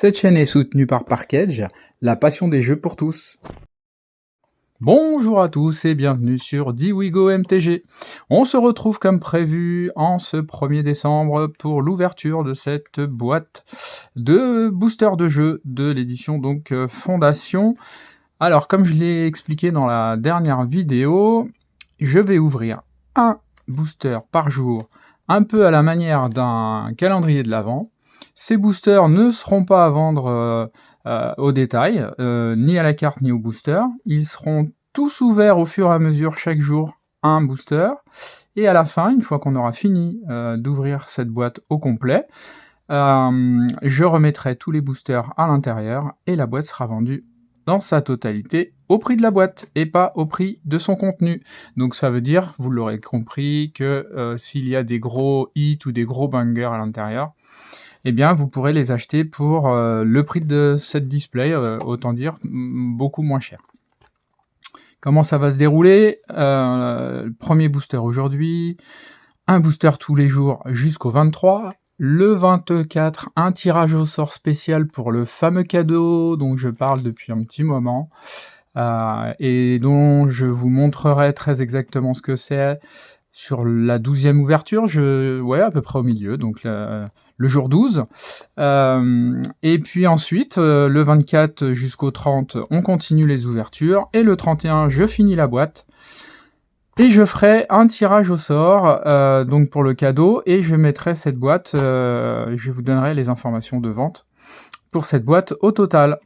Cette chaîne est soutenue par Parkedge, la passion des jeux pour tous. Bonjour à tous et bienvenue sur DWeGo MTG. On se retrouve comme prévu en ce 1er décembre pour l'ouverture de cette boîte de boosters de jeux de l'édition donc Fondation. Alors comme je l'ai expliqué dans la dernière vidéo, je vais ouvrir un booster par jour, un peu à la manière d'un calendrier de l'Avent. Ces boosters ne seront pas à vendre au détail, ni à la carte ni au booster. Ils seront tous ouverts au fur et à mesure chaque jour un booster. Et à la fin, une fois qu'on aura fini d'ouvrir cette boîte au complet, je remettrai tous les boosters à l'intérieur et la boîte sera vendue dans sa totalité au prix de la boîte et pas au prix de son contenu. Donc ça veut dire, vous l'aurez compris, que s'il y a des gros hits ou des gros bangers à l'intérieur, eh bien vous pourrez les acheter pour le prix de cette display, autant dire beaucoup moins cher. Comment ça va se dérouler? Premier booster aujourd'hui, un booster tous les jours jusqu'au 23. Le 24, un tirage au sort spécial pour le fameux cadeau dont je parle depuis un petit moment et dont je vous montrerai très exactement ce que c'est sur la 12e ouverture, à peu près au milieu, donc le jour 12. Et puis ensuite, le 24 jusqu'au 30, on continue les ouvertures, et le 31, je finis la boîte. Et je ferai un tirage au sort donc pour le cadeau, et je mettrai cette boîte, je vous donnerai les informations de vente pour cette boîte au total.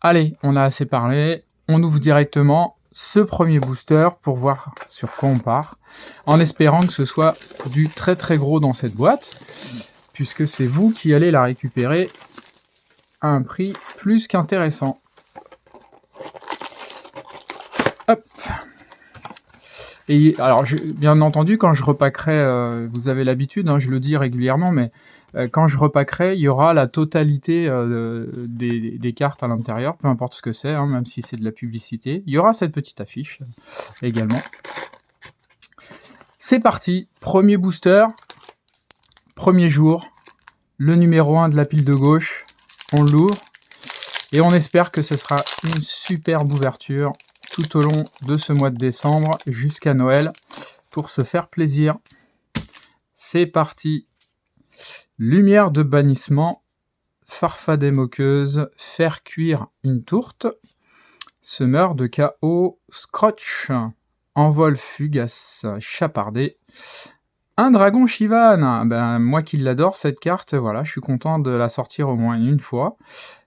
Allez, on a assez parlé, on ouvre directement ce premier booster pour voir sur quoi on part, en espérant que ce soit du très très gros dans cette boîte, puisque c'est vous qui allez la récupérer à un prix plus qu'intéressant. Hop. Et alors, bien entendu, quand je repackerai, vous avez l'habitude, je le dis régulièrement, mais quand je repackerai, il y aura la totalité des cartes à l'intérieur, peu importe ce que c'est, même si c'est de la publicité. Il y aura cette petite affiche également. C'est parti, premier booster, premier jour, le numéro 1 de la pile de gauche, on l'ouvre, et on espère que ce sera une superbe ouverture tout au long de ce mois de décembre jusqu'à Noël pour se faire plaisir. C'est parti. Lumière de bannissement, farfadet moqueuse, faire cuire une tourte, semeur de chaos, scotch, envol fugace, chapardé, un dragon Shivan. Moi qui l'adore cette carte, voilà, je suis content de la sortir au moins une fois.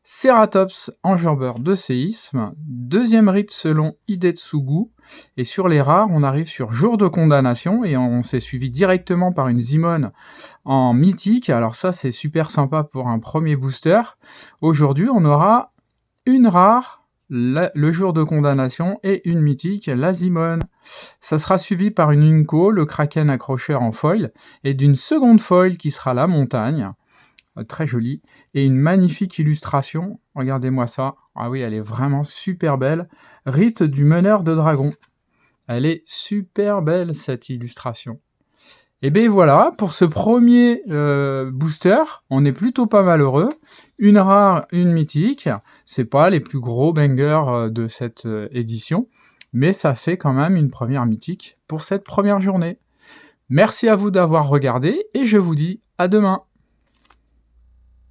Ceratops, enjambeur de séisme, deuxième rite selon Hidetsugu, et sur les rares, on arrive sur jour de condamnation, et on s'est suivi directement par une Zimone en mythique. Alors ça, c'est super sympa pour un premier booster. Aujourd'hui, on aura une rare, le jour de condamnation, et une mythique, la Zimone. Ça sera suivi par une Inco, le Kraken accrocheur en foil, et d'une seconde foil qui sera la montagne. Très jolie, et une magnifique illustration, regardez-moi ça, ah oui, elle est vraiment super belle, rite du meneur de dragon, elle est super belle cette illustration. Et bien voilà, pour ce premier booster, on est plutôt pas malheureux, une rare, une mythique, c'est pas les plus gros bangers de cette édition, mais ça fait quand même une première mythique pour cette première journée. Merci à vous d'avoir regardé, et je vous dis à demain.